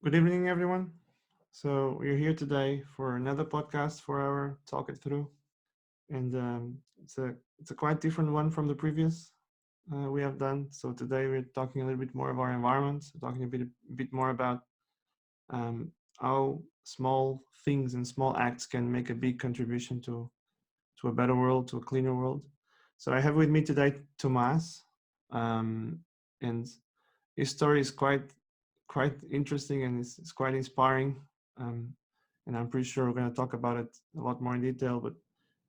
Good evening, everyone. So we're here today for another podcast for our talk it through, and it's a quite different one from the previous we have done. So today we're talking a little bit more of our environment, talking a bit more about um, how small things and small acts can make a big contribution to a better world, to a cleaner world. So I have with me today Tomas, um, and his story is quite interesting and it's quite inspiring. Um, and I'm pretty sure we're going to talk about it a lot more in detail. But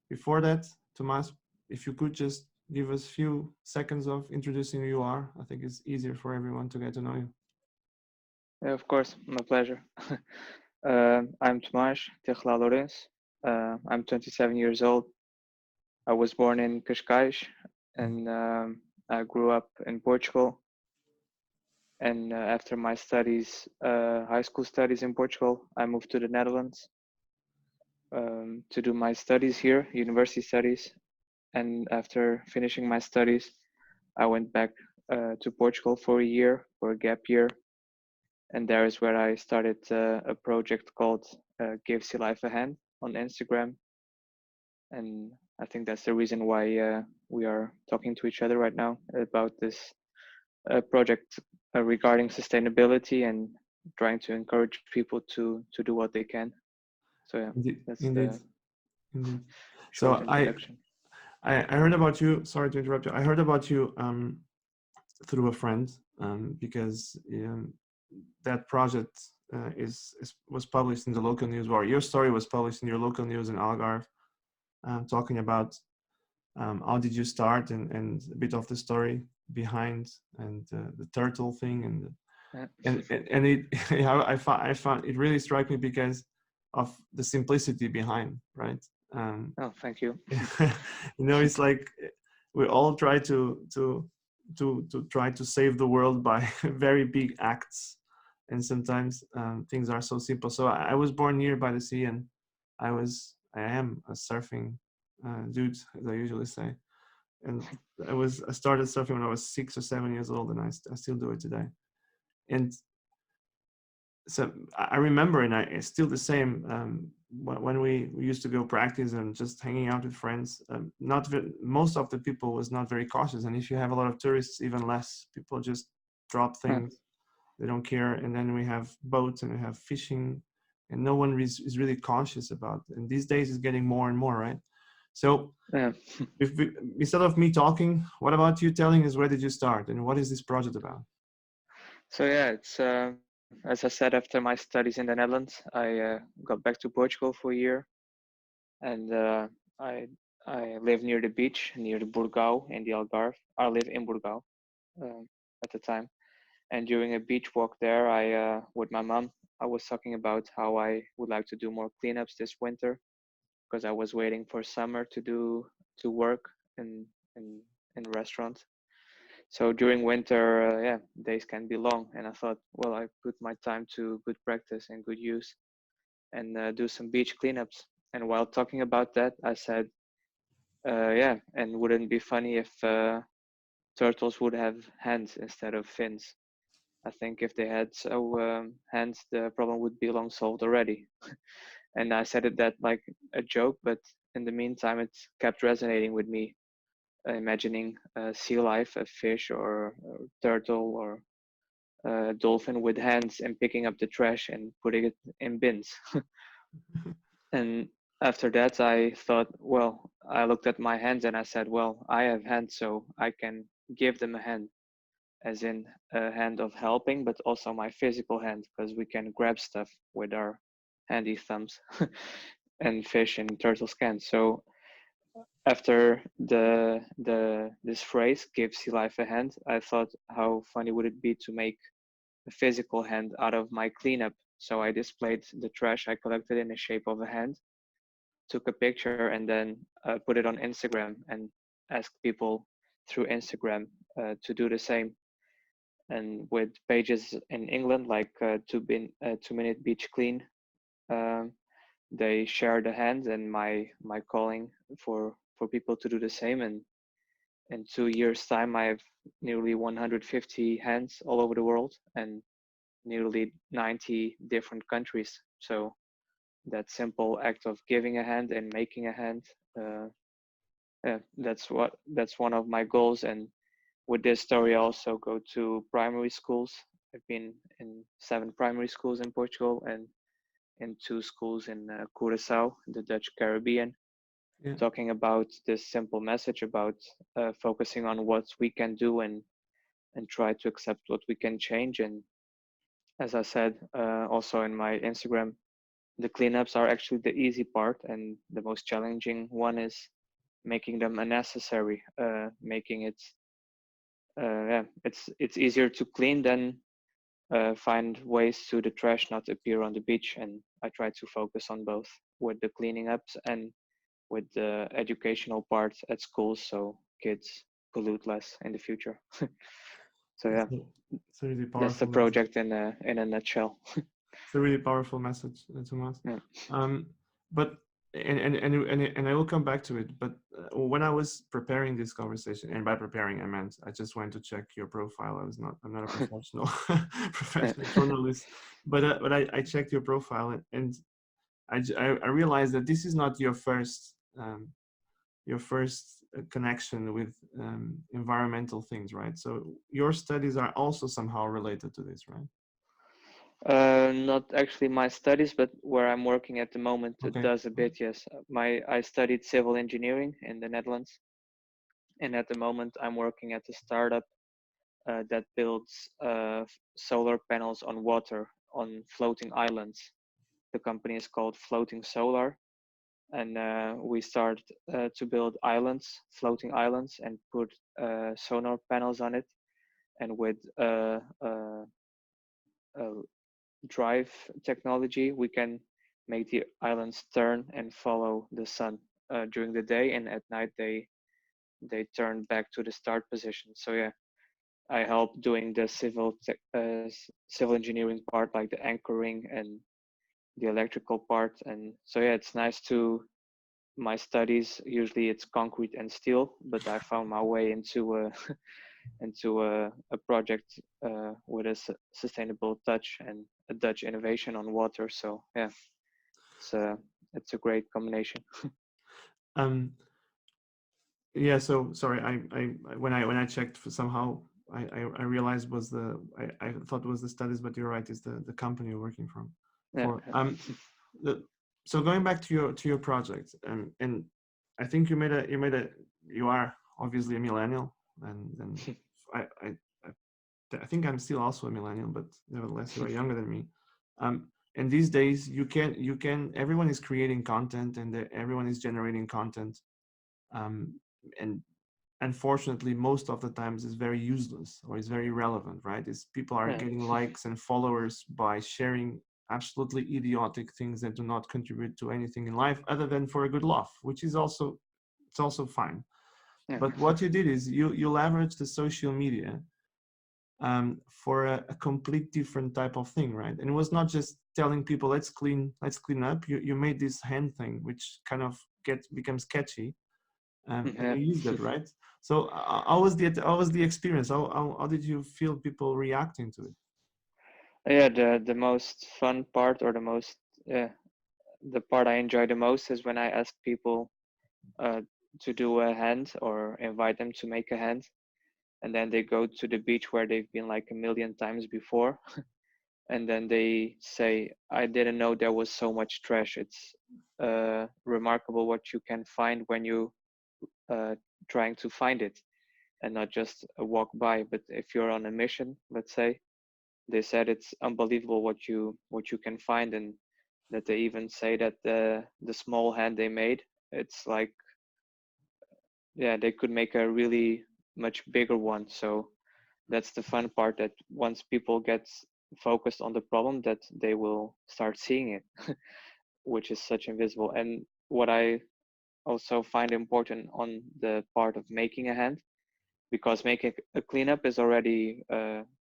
before that, Tomas, if you could just give us a few seconds of introducing who you are, I think it's easier for everyone to get to know you. Yeah, of course, my pleasure. I'm Tomas Tigchelaar. I'm 27 years old. I was born in Cascais and I grew up in Portugal. And after my studies, high school studies in Portugal, I moved to the Netherlands to do my studies here, university studies. And after finishing my studies, I went back to Portugal for a year, for a gap year. And there is where I started a project called Give Sea Life a Hand on Instagram, and I think that's the reason why we are talking to each other right now about this project regarding sustainability and trying to encourage people to do what they can. So yeah, Indeed, that's indeed, the indeed. short So introduction. I heard about you. Sorry to interrupt you. I heard about you through a friend because that project is was published in the local news, or your story was published in your local news in Algarve, talking about how did you start and a bit of the story behind and the turtle thing Yeah. and it yeah, I found it really struck me because of the simplicity behind, right? um, Oh, thank you. it's like we all try to try to save the world by very big acts, and sometimes things are so simple. So I was born here by the sea, and I am a surfing dude, as I usually say. And I started surfing when I was 6 or 7 years old, and I still do it today. And so I remember, and it's still the same. When we used to go practice and just hanging out with friends, most of the people was not very cautious, and if you have a lot of tourists, even less. People just drop Huh. things; they don't care. And then we have boats and we have fishing, and no one is really cautious about it. And these days, it's getting more and more, right? So, Yeah. if we, instead of me talking, what about you telling us where did you start and what is this project about? So yeah, it's as I said, after my studies in the Netherlands, I got back to Portugal for a year, and I I live near the beach, near the Burgao in the Algarve. I live in Burgao at the time, and during a beach walk there, I with my mom, I was talking about how I would like to do more cleanups this winter because I was waiting for summer to work in in in restaurants. So during winter, yeah, days can be long, and I thought, well, I put my time to good practice and good use, and do some beach cleanups. And while talking about that, I said, yeah, and wouldn't it be funny if turtles would have hands instead of fins? I think if they had hands, the problem would be long solved already. And I said it that like a joke, but in the meantime, it kept resonating with me, imagining sea life, a fish or a turtle or a dolphin with hands and picking up the trash and putting it in bins. And after that, I thought, well, I looked at my hands and I said, well, I have hands, so I can give them a hand, as in a hand of helping, but also my physical hand, because we can grab stuff with our handy thumbs and fish and turtles can. So after the this phrase, give sea life a hand, I thought, how funny would it be to make a physical hand out of my cleanup? So I displayed the trash I collected in the shape of a hand, took a picture, and then put it on Instagram and asked people through Instagram to do the same. And with pages in England like 2 Minute Beach Clean, um, they share the hands and my calling for people to do the same. And in 2 years' time, I have nearly 150 hands all over the world, and nearly 90 different countries. So that simple act of giving a hand and making a hand, uh, yeah, that's one of my goals. And with this story, I also go to primary schools. I've been in 7 primary schools in Portugal and in 2 schools in Curaçao, the Dutch Caribbean, Yeah. talking about this simple message about focusing on what we can do and try to accept what we can change. And as I said, also in my Instagram, the cleanups are actually the easy part, and the most challenging one is making them unnecessary, making it yeah, it's easier to clean than find ways to the trash not appear on the beach. And I try to focus on both with the cleaning ups and with the educational part at schools, so kids pollute less in the future. So It's yeah, a, it's a really that's the powerful message. project in a nutshell. It's a really powerful message, Tomas. Yeah. Um, but and I will come back to it. But when I was preparing this conversation, and by preparing I meant I just went to check your profile. I'm not a professional Yeah. professional journalist, but I checked your profile, and I realized that this is not your first connection with environmental things, right? So your studies are also somehow related to this, right? Not actually my studies, but where I'm working at the moment, it Okay. does a bit. Yes, I studied civil engineering in the Netherlands, and at the moment I'm working at a startup that builds solar panels on water on floating islands. The company is called Floating Solar, and we started to build islands, floating islands, and put sonar panels on it. And with uh, drive technology, we can make the islands turn and follow the sun during the day, and at night they turn back to the start position. So yeah, I help doing the civil engineering part, like the anchoring and the electrical part. And so yeah, it's nice to my studies. Usually it's concrete and steel, but I found my way into into a project with a sustainable touch and a Dutch innovation on water. So yeah, it's a it's a great combination. Um, yeah. So sorry. When I checked for somehow I realized was I thought it was the studies, but you're right. It's the company you're working from Yeah, for. The, so going back to your project, and I think you are obviously a millennial, and I I I I think I'm still also a millennial, but nevertheless you are younger than me. And these days you can everyone is creating content and everyone is generating content, um, and unfortunately most of the times is very useless or is very irrelevant, right? Is people are yeah, getting likes and followers by sharing absolutely idiotic things that do not contribute to anything in life other than for a good laugh, which is also it's also fine. yeah, But what you did is you leverage the social media for a complete different type of thing, right? And it was not just telling people let's clean up. You made this hand thing, which kind of gets becomes catchy, and yeah. you use that, right? So how was the experience? How did you feel people reacting to it? Yeah, the most fun part, or the most yeah, the part I enjoy the most is when I ask people uh, to do a hand or invite them to make a hand, and then they go to the beach where they've been like a million times before, and then they say, "I didn't know there was so much trash." It's remarkable what you can find when you uh, trying to find it, and not just a walk by. But if you're on a mission, let's say, they said it's unbelievable what you can find, and that they even say that the small hand they made, it's like yeah, they could make a really much bigger one. So that's the fun part, that once people get focused on the problem, that they will start seeing it, which is such invisible. And what I also find important on the part of making a hand, because making a cleanup is already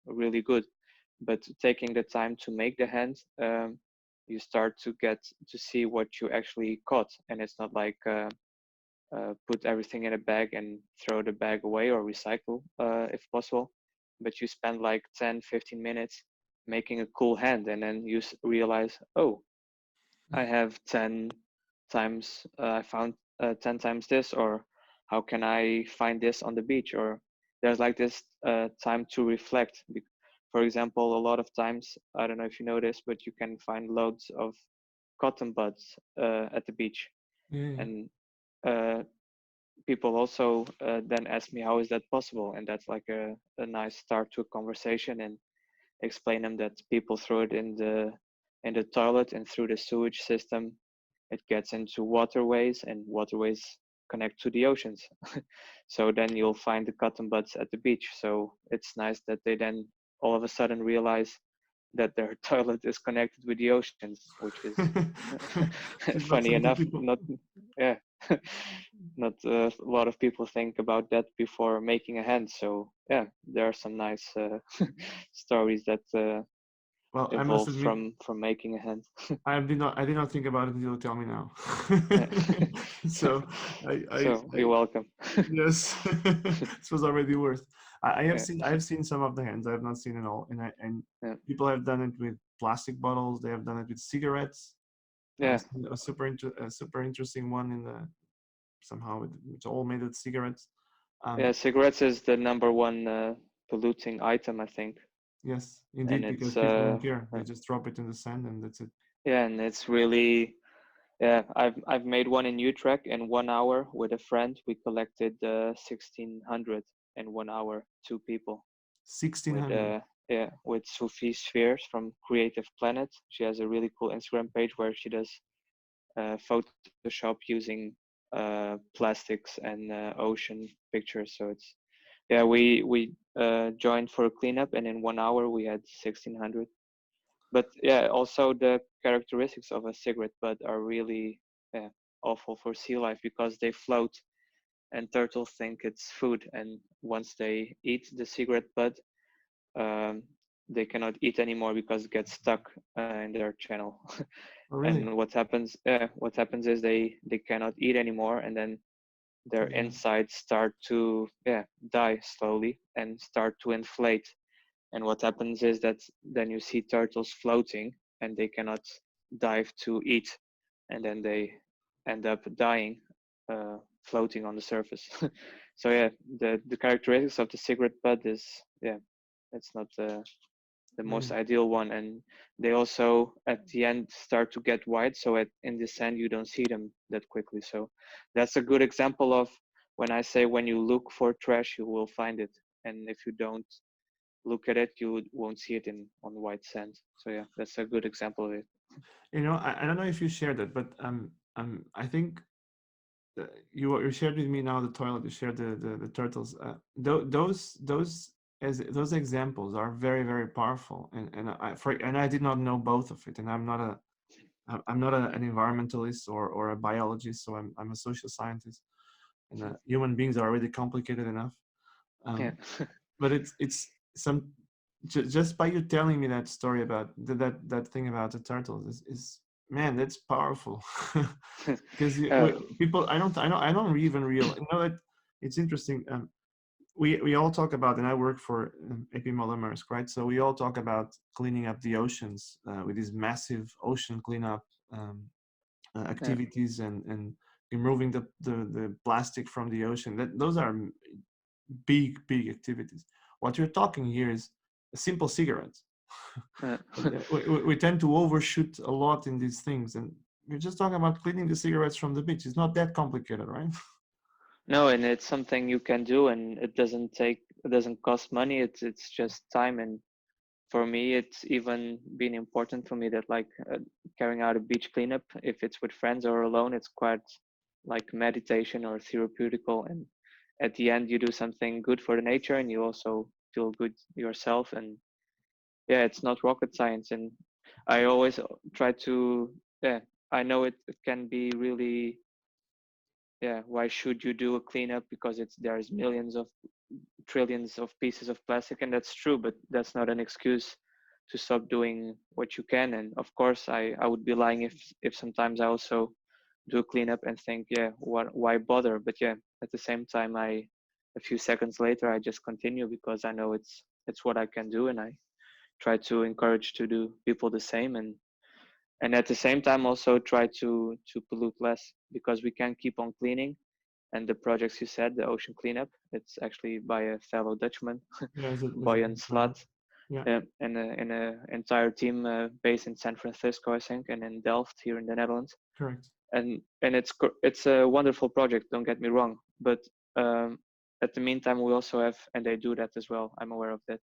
really good, but taking the time to make the hand, you start to get to see what you actually caught. And it's not like put everything in a bag and throw the bag away or recycle if possible, but you spend like 10-15 minutes making a cool hand, and then you realize, oh, I have 10 times, I found 10 times this, or how can I find this on the beach? Or there's like this time to reflect. For example, a lot of times, I don't know if you know this, but you can find loads of cotton buds at the beach. Yeah, yeah. And uh, people also then ask me, how is that possible? And that's like a nice start to a conversation, and explain them that people throw it in the toilet, and through the sewage system it gets into waterways, and waterways connect to the oceans. So then you'll find the cotton buds at the beach. So it's nice that they then all of a sudden realize that their toilet is connected with the oceans, which is It's not funny something enough. people. Not yeah, not a lot of people think about that before making a hand. So yeah, there are some nice stories that Well, I must evolved admit, from making a hand. I did not think about it until you tell me now. Yeah. So So I you're welcome. yes, this was already worth. Yeah, I have seen some of the hands. I have not seen it all, and yeah, people have done it with plastic bottles. They have done it with cigarettes. I yeah, seen a super interesting one in the somehow it's all made with cigarettes. yeah. Um, Cigarettes is the number one polluting item, I think, yes, and indeed, because it's people don't care. They just drop it in the sand and that's it. yeah, and it's really yeah. I've made one in Utrecht in 1 hour with a friend. We collected 1,600 in 1 hour, two people. Sixteen With hundred. yeah, with Sophie Spheres from Creative Planet. She has a really cool Instagram page where she does Photoshop using plastics and ocean pictures. So it's yeah, we joined for a cleanup, and in 1 hour we had 1,600. But yeah, also the characteristics of a cigarette butt are really yeah, awful for sea life because they float, and turtles think it's food, and once they eat the cigarette butt, um, they cannot eat anymore because it gets stuck in their channel. Oh, And really? what happens is they cannot eat anymore, and then their Yeah. insides start to yeah die slowly and start to inflate. And what happens is that then you see turtles floating, and they cannot dive to eat, and then they end up dying floating on the surface. So yeah, the characteristics of the cigarette butt is yeah, it's not the most Really? ideal one. And they also at the end start to get white, so in the sand you don't see them that quickly. So that's a good example of when I say when you look for trash you will find it, and if you don't look at it you won't see it in on white sand. So yeah, that's a good example of it. You know, I don't know if you shared it, but I think you shared with me now the toilet. You shared the turtles. Those as those examples are very very powerful, and I did not know both of it, and I'm not an environmentalist or a biologist, so I'm a social scientist, and human beings are already complicated enough. Yeah. Um, but it's some just by you telling me that story about that thing about the turtles is man, that's powerful. Because uh, people I don't even realize, you know, that it's interesting. We all talk about, and I work for AP Moller-Maersk, right? So we all talk about cleaning up the oceans with these massive ocean cleanup um, yeah, activities and removing the plastic from the ocean. That those are big activities. What you're talking here is a simple cigarette. yeah. We tend to overshoot a lot in these things, and we're just talking about cleaning the cigarettes from the beach. It's not that complicated, right? No, and it's something you can do, and it doesn't cost money. It's just time. And for me it's even been important for me that like carrying out a beach cleanup, if it's with friends or alone, it's quite like meditation or therapeutical. And at the end you do something good for the nature, and you also feel good yourself. And yeah, it's not rocket science. And I always try to yeah, I know it can be really yeah, why should you do a cleanup because it's there's millions of trillions of pieces of plastic, and that's true, but that's not an excuse to stop doing what you can. And of course I would be lying if sometimes I also do a cleanup and think yeah, why bother. But yeah, at the same time I a few seconds later I just continue because I know it's what I can do, and I try to encourage to do people the same, and at the same time also try to pollute less, because we can't keep on cleaning. And the projects you said, the ocean cleanup, it's actually by a fellow Dutchman, Yeah, is it Boyan brother? Slat, Yeah, and a entire team based in San Francisco, I think, and in Delft here in the Netherlands. correct. And it's a wonderful project. Don't get me wrong, but um, at the meantime, we also have, and they do that as well. I'm aware of that.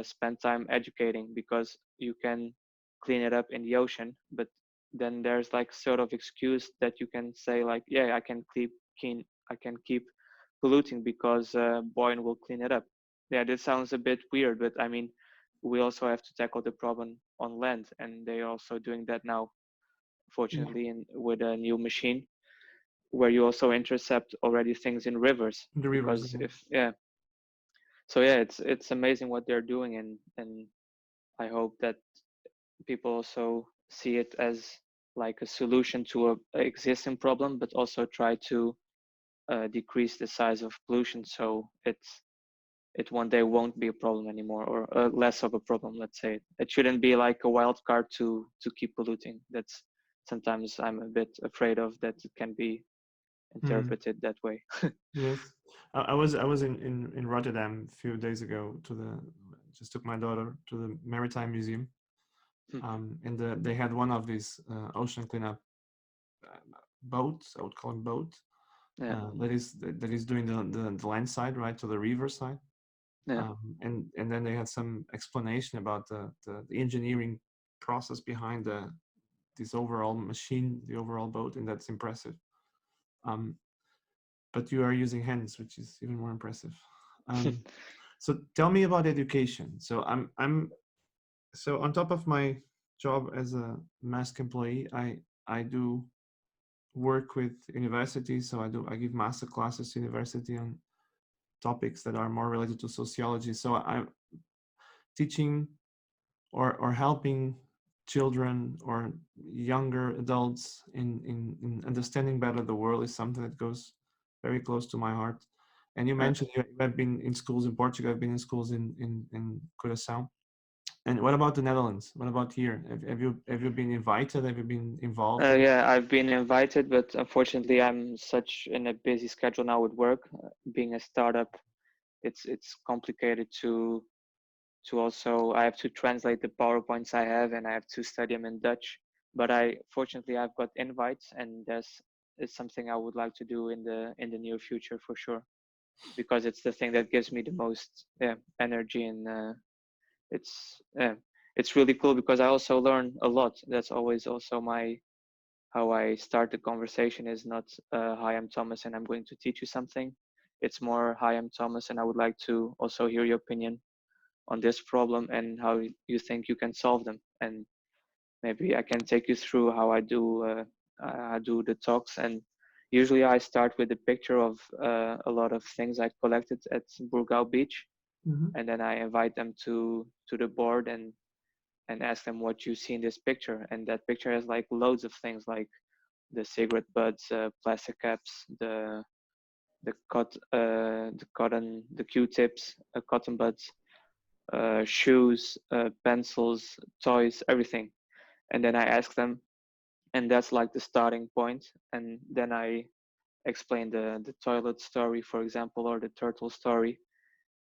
Spend time educating, because you can clean it up in the ocean, but then there's like sort of excuse that you can say like, yeah, I can keep polluting because Boyan will clean it up. Yeah, this sounds a bit weird, but I mean, we also have to tackle the problem on land, and they are also doing that now, Yeah, fortunately, with a new machine where you also intercept already things in rivers. the rivers. Because if yeah, so yeah, it's amazing what they're doing, and I hope that people also see it as like a solution to a existing problem, but also try to decrease the size of pollution, so it one day won't be a problem anymore, or less of a problem. Let's say it shouldn't be like a wild card to keep polluting. That's sometimes I'm a bit afraid of that it can be Mm, interpreted that way. yes, I was in Rotterdam a few days ago to the just took my daughter to the Maritime Museum. And they had one of these ocean cleanup boats. I would call it boat. Yeah, That is doing the land side, right, to the river side. yeah. And then they had some explanation about the engineering process behind this overall machine, the overall boat, and that's impressive. Um, but you are using hands, which is even more impressive. Um, so tell me about education. So I'm so on top of my job as a mask employee, I do work with universities. So I give master classes to university on topics that are more related to sociology. So I'm teaching or helping children or younger adults in understanding better the world is something that goes very close to my heart. And you Yeah. mentioned you have been in schools in Portugal, I've been in schools in Curaçao. And what about the Netherlands? What about here? Have you been invited? Have you been involved in? Yeah, I've been invited, but unfortunately, I'm such in a busy schedule now with work. Being a startup, it's complicated to also, I have to translate the PowerPoints I have, and I have to study them in Dutch. But I fortunately I've got invites, and that's is something I would like to do in the near future for sure, because it's the thing that gives me the most, yeah, energy, and it's yeah, it's really cool because I also learn a lot. That's always also my how I start the conversation is not hi, I'm Thomas and I'm going to teach you something. It's more hi, I'm Thomas and I would like to also hear your opinion on this problem and how you think you can solve them. And maybe I can take you through how I do the talks. And usually I start with a picture of a lot of things I collected at Burgau Beach, Mhm. and then I invite them to the board and ask them what you see in this picture. And that picture has like loads of things like the cigarette butts, plastic caps, the cotton, the Q-tips, cotton buds, shoes, pencils, toys, everything. And then I ask them, and that's like the starting point. And then I explain the toilet story, for example, or the turtle story.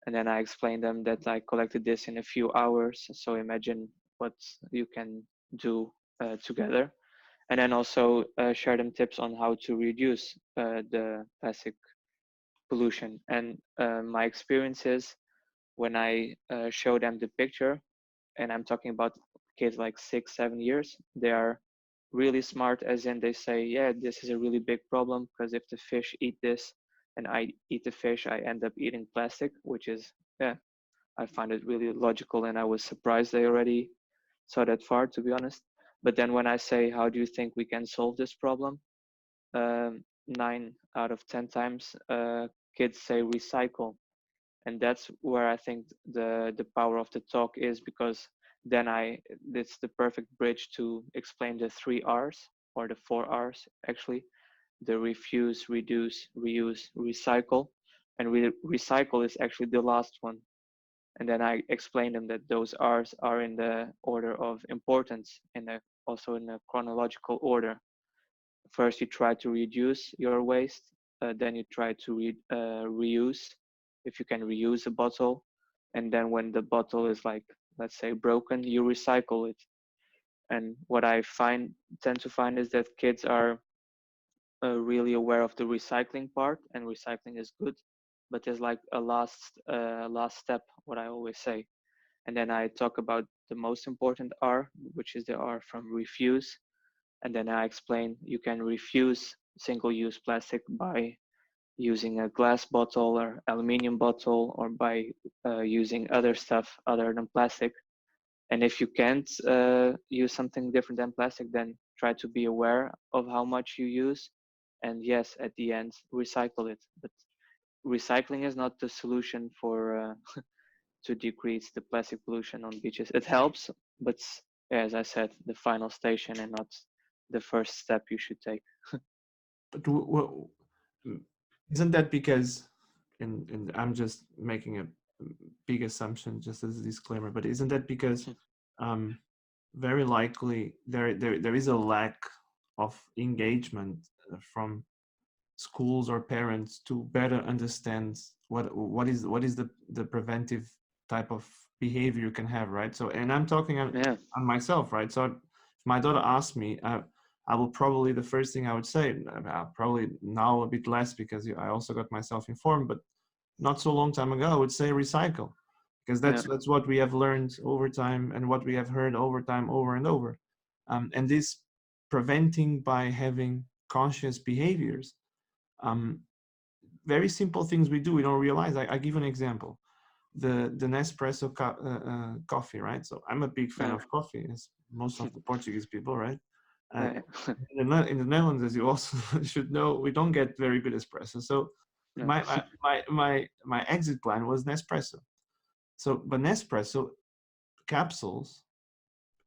And then I explain them that I collected this in a few hours. So imagine what you can do together. And then also share them tips on how to reduce the plastic pollution. And my experience is when I show them the picture, and I'm talking about kids like 6 7 years, they are really smart, as in they say, yeah, this is a really big problem because if the fish eat this and I eat the fish, I end up eating plastic, which is, yeah, I find it really logical, and I was surprised they already saw that far, to be honest. But then when I say, how do you think we can solve this problem? 9 out of 10 times, kids say recycle, and that's where I think the power of the talk is, because then it's the perfect bridge to explain the 3 R's, or the 4 R's actually: the refuse, reduce, reuse, recycle. And recycle is actually the last one. and then I explain them that those R's are in the order of importance, and also in a chronological order. First, you try to reduce your waste, then you try to reuse, if you can reuse a bottle, and then when the bottle is like, let's say, broken, you recycle it. And what I tend to find is that kids are really aware of the recycling part, and recycling is good, but there's like a last step, what I always say. And then I talk about the most important R, which is the R from refuse. And then I explain you can refuse single-use plastic by using a glass bottle or aluminium bottle, or by using other stuff other than plastic. And if you can't use something different than plastic, then try to be aware of how much you use. And yes, at the end, recycle it. But recycling is not the solution for to decrease the plastic pollution on beaches. It helps, but as I said, the final station and not the first step you should take. But isn't that because, and I'm just making a big assumption just as a disclaimer, but isn't that because um, very likely there is a lack of engagement from schools or parents to better understand what is the preventive type of behavior you can have, right? So, and I'm talking Yeah, on myself, right? So if my daughter asks me, I will probably, the first thing I would say, probably now a bit less because I also got myself informed, but not so long time ago I would say recycle, because yeah, that's what we have learned over time and what we have heard over time over and over. And this preventing by having conscious behaviors, um, very simple things we do we don't realize. I give an example: the Nespresso coffee, right? So I'm a big fan yeah, of coffee, as most of the Portuguese people, right? uh, yeah, in the Netherlands, as you also should know, we don't get very good espresso. So yeah, my exit plan was Nespresso. So, but Nespresso capsules,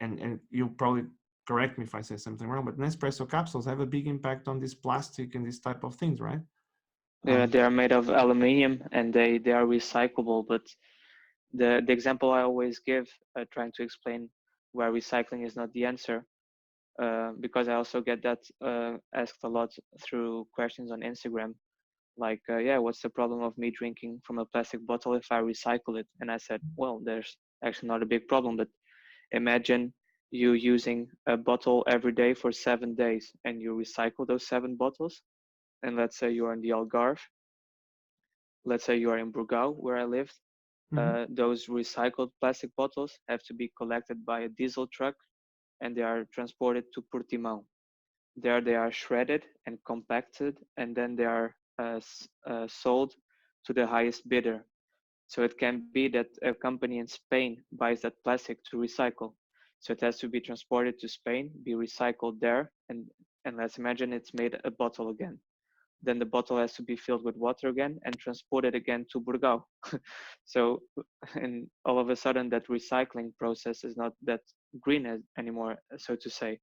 and you'll probably correct me if I say something wrong, but Nespresso capsules have a big impact on this plastic and this type of things, right? yeah. Um, They are made of aluminium and they are recyclable. But the example I always give, trying to explain where recycling is not the answer, because I also get that asked a lot through questions on Instagram. Like, yeah, what's the problem of me drinking from a plastic bottle if I recycle it? And I said, well, there's actually not a big problem, but imagine you using a bottle every day for 7 days and you recycle those 7 bottles. And let's say you are in the Algarve, let's say you are in Brugau, where I lived. mhm, Those recycled plastic bottles have to be collected by a diesel truck and they are transported to Portimão. There they are shredded and compacted, and then they are sold to the highest bidder. So it can be that a company in Spain buys that plastic to recycle. So it has to be transported to Spain, be recycled there, and let's imagine it's made a bottle again. Then the bottle has to be filled with water again and transported again to Burgao. So, and all of a sudden, that recycling process is not that green anymore, so to say.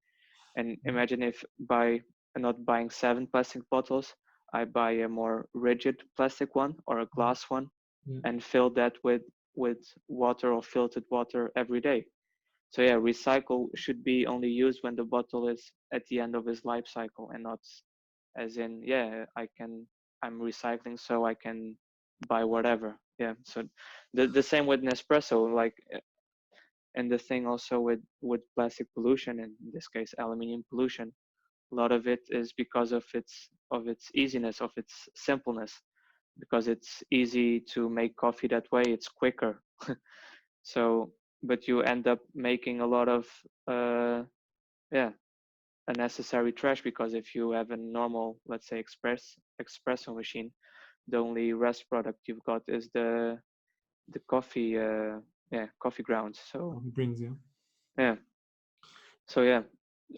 And imagine if by not buying 7 plastic bottles, I buy a more rigid plastic one or a glass one yeah. and fill that with water or filtered water every day. So yeah, recycle should be only used when the bottle is at the end of its life cycle, and not as in, yeah, I'm recycling so I can buy whatever. Yeah. So the same with Nespresso, like, and the thing also with plastic pollution, in this case aluminium pollution, a lot of it is because of its easiness, of its simpleness, because it's easy to make coffee that way, it's quicker. So, but you end up making a lot of yeah, unnecessary trash, because if you have a normal, let's say, espresso machine, the only rest product you've got is the coffee, yeah, coffee grounds. So Coffee brings you. yeah, so yeah,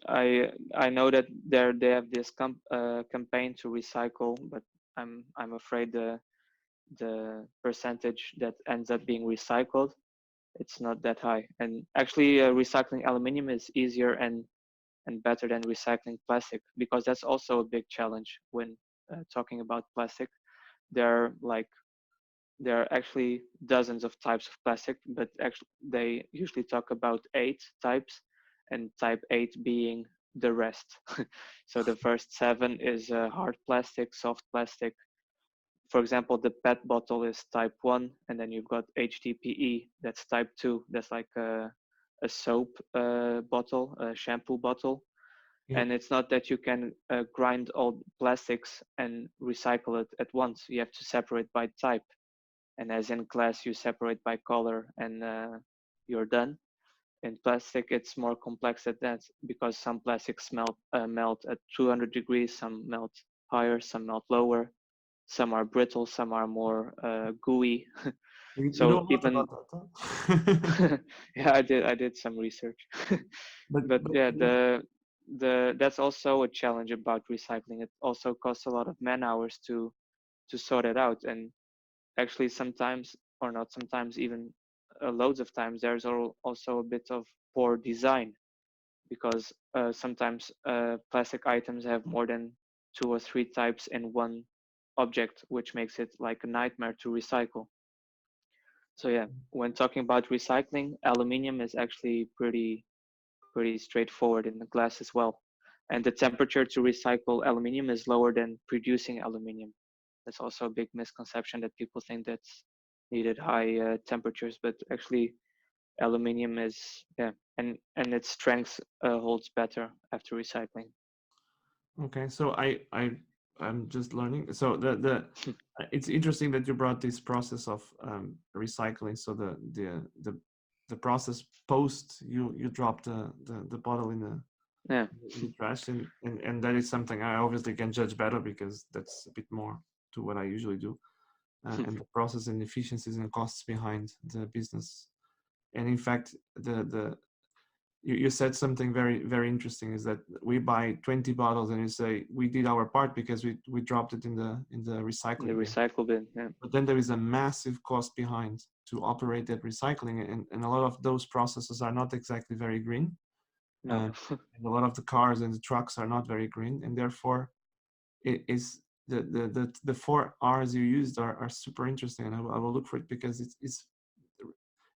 I know that they have this campaign to recycle, but I'm afraid the percentage that ends up being recycled, it's not that high. And actually, recycling aluminium is easier and better than recycling plastic, because that's also a big challenge when talking about plastic. There are like there are actually dozens of types of plastic, but actually they usually talk about 8 types, and type 8 being the rest. So the first 7 is hard plastic, soft plastic. For example, the PET bottle is type 1, and then you've got HDPE, that's type 2. That's like a soap bottle, a shampoo bottle. Yeah. And it's not that you can grind all plastics and recycle it at once. You have to separate by type. And as in glass, you separate by color and you're done. In plastic, it's more complex than that because some plastics melt at 200 degrees, some melt higher, some melt lower, some are brittle, some are more gooey. You know So a lot even about that, huh? yeah, I did some research. But But yeah, the that's also a challenge about recycling. It also costs a lot of man hours to sort it out, and actually sometimes, or not sometimes, even loads of times, there's also a bit of poor design because sometimes plastic items have more than 2 or 3 types in one object, which makes it like a nightmare to recycle. So yeah, when talking about recycling, aluminium is actually pretty straightforward in the glass as well. And the temperature to recycle aluminium is lower than producing aluminium. That's also a big misconception that people think that's needed high temperatures, but actually aluminium is, yeah, and its strength holds better after recycling. okay, so I'm just learning. So the it's interesting that you brought this process of recycling. So the process post you drop the bottle Yeah. in the trash, and that is something I obviously can judge better because that's a bit more to what I usually do, and the process and efficiencies and costs behind the business. And in fact, the you said something very interesting is that we buy 20 bottles and you say we did our part because we dropped it in the In the recycling bin, recycle bin. Yeah. but then there is a massive cost behind to operate that recycling, and a lot of those processes are not exactly very green, No. uh, and a lot of the cars and the trucks are not very green, and therefore it is the 4 R's you used are super interesting, and I will look for it because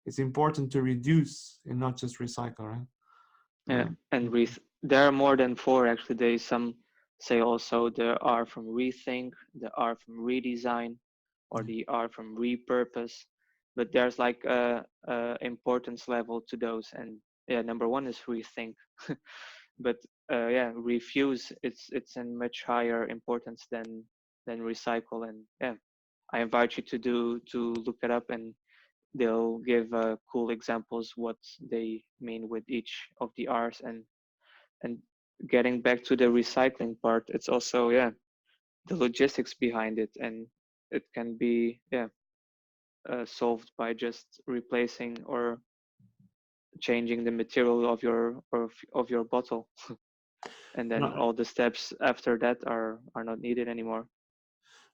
it's important to reduce and not just recycle, right? Yeah, um, and there are more than 4 actually. They some say also the R from rethink, the R from redesign, or yeah. the R from repurpose. But there's like a importance level to those, and yeah, number one is rethink. But yeah, refuse, it's in much higher importance than recycle. And yeah, I invite you to look it up, and they'll give cool examples what they mean with each of the R's. And getting back to the recycling part, it's also, yeah, the logistics behind it, and it can be, yeah, solved by just replacing or changing the material of your bottle, and No, then all the steps after that are not needed anymore.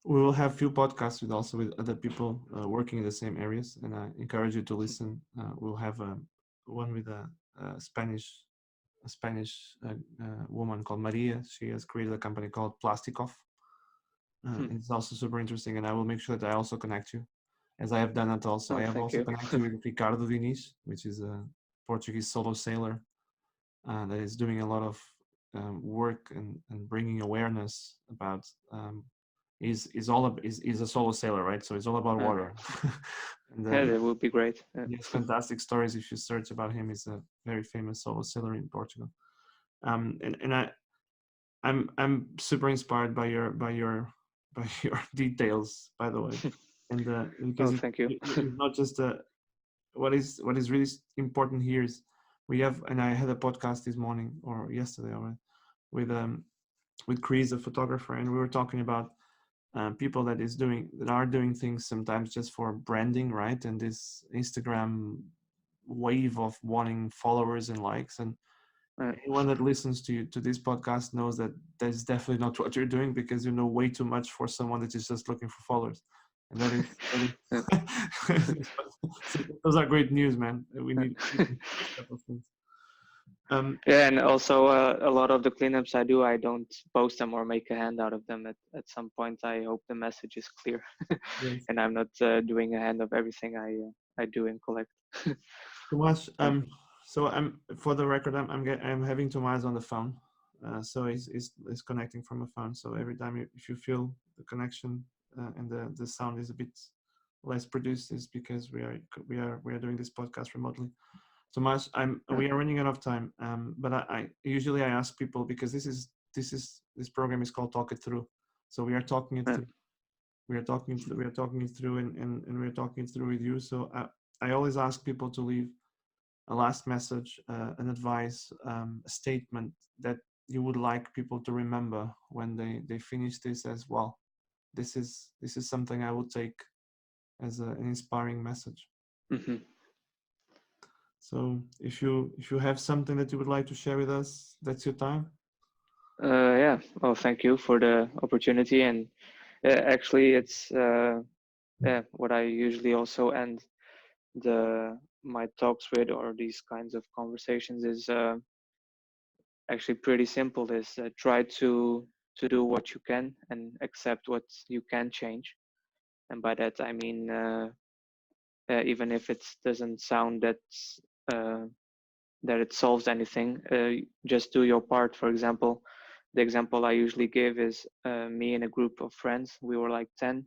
we will have few podcasts with also with other people working in the same areas, and I encourage you to listen. We'll have one with a Spanish woman called Maria. She has created a company called Plasticov, and it's also super interesting. And I will make sure that I also connect you, as I have done it also. Oh, I have thank also you. connected you with Ricardo Diniz, which is a Portuguese solo sailor that is doing a lot of work and bringing awareness about. Is all is a solo sailor, right? So it's all about uh, water, and yeah, that would be great. Yeah. he has fantastic stories. If you search about him, he's a very famous solo sailor in Portugal. And I'm super inspired by your by your details, by the way, and because Oh, thank you. it's not just what is really important here is we have, and I had a podcast this morning or yesterday already with Chris, a photographer, and we were talking about people that are doing things sometimes just for branding, right? And this Instagram wave of wanting followers and likes, and Uh, anyone that listens to this podcast knows that that's definitely not what you're doing because you know way too much for someone that is just looking for followers, and that uh, is so those are great news, man. We need these type of things. Um, Yeah, and also a lot of the cleanups I do, I don't post them or make a hand out of them. At some point, I hope the message is clear, yes. and I'm not doing a hand of everything I do and collect. Tomas, Yeah. so I'm for the record, I'm having Tomas on the phone, so he's connecting from a phone. So every time if you feel the connection and the sound is a bit less produced, is because we are doing this podcast remotely. Tomas, Yeah. we are running out of time, but I usually I ask people because this program is called Talk It Through, so we are talking it Yeah. through. We are talking it through, and we're talking it through with you. So I always ask people to leave a last message, an advice, a statement that you would like people to remember when they finish this as well. This is something I would take as an inspiring message. Hmm. So if you have something that you would like to share with us, that's your time. Yeah. Well, thank you for the opportunity, and actually, it's yeah what I usually also end the my talks with, or these kinds of conversations, is actually pretty simple. Is try to do what you can and accept what you can change. And by that I mean even if it doesn't sound uh, that it solves anything, just do your part. For example, the example I usually give is me and a group of friends. We were like 10.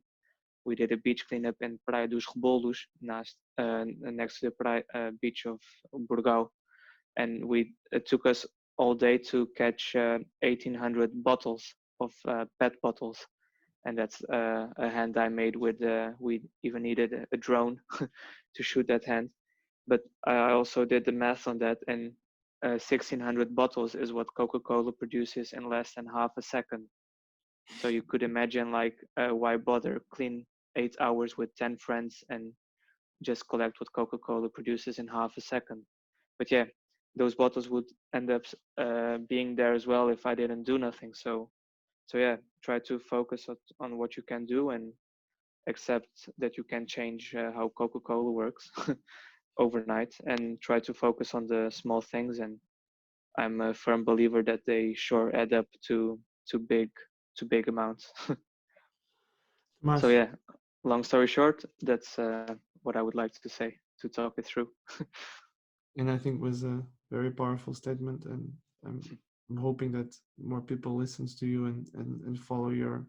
We did a beach cleanup in Praia dos Rebolos, next to the beach of Burgao, and it took us all day to catch 1,800 bottles of PET bottles, and that's a hand I made with. We even needed a drone to shoot that hand, but I also did the math on that, and 1,600 bottles is what Coca-Cola produces in less than half a second. So you could imagine, like, why bother clean 8 hours with 10 friends and just collect what Coca-Cola produces in half a second. But yeah, those bottles would end up being there as well if I didn't do nothing. So yeah, try to focus on what you can do and accept that you can change how Coca-Cola works overnight, and try to focus on the small things. And I'm a firm believer that they sure add up to big to big amounts. So Tomas, yeah, long story short, that's what I would like to say to talk it through. and I think was a very powerful statement, and I'm, I'm hoping that more people listens to you and follow your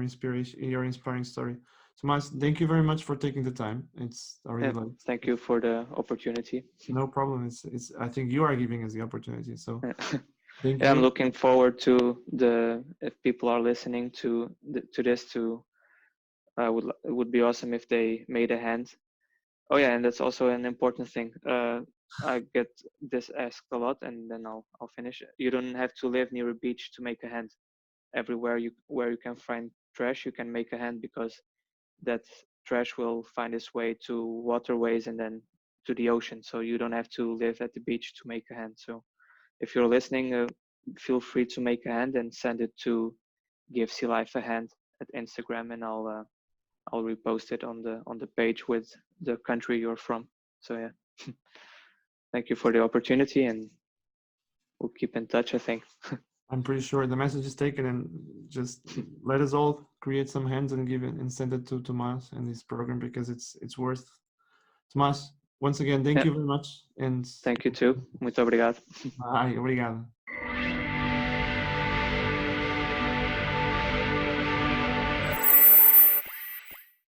inspiration, your inspiring story. Tomas, thank you very much for taking the time. It's already Yeah, late. thank you for the opportunity. No problem. It's I think you are giving us the opportunity. So Yeah, thank yeah, I'm you. looking forward to the if people are listening to this to it would be awesome if they made a hand. Oh yeah, and that's also an important thing. I get this asked a lot, and then I'll finish. You don't have to live near a beach to make a hand. Everywhere you where you can find trash, you can make a hand, because that trash will find its way to waterways and then to the ocean. So you don't have to live at the beach to make a hand. So if you're listening, feel free to make a hand and send it to Give Sea Life a Hand at Instagram, and I'll repost it on the page with the country you're from. So yeah, thank you for the opportunity, and we'll keep in touch, I think. I'm pretty sure the message is taken, and just let us all create some hands and give it and send it to Tomas and his program because it's worth. Tomas, once again, thank Yeah, you very much, and thank you too. Muito obrigado. bye. Obrigado.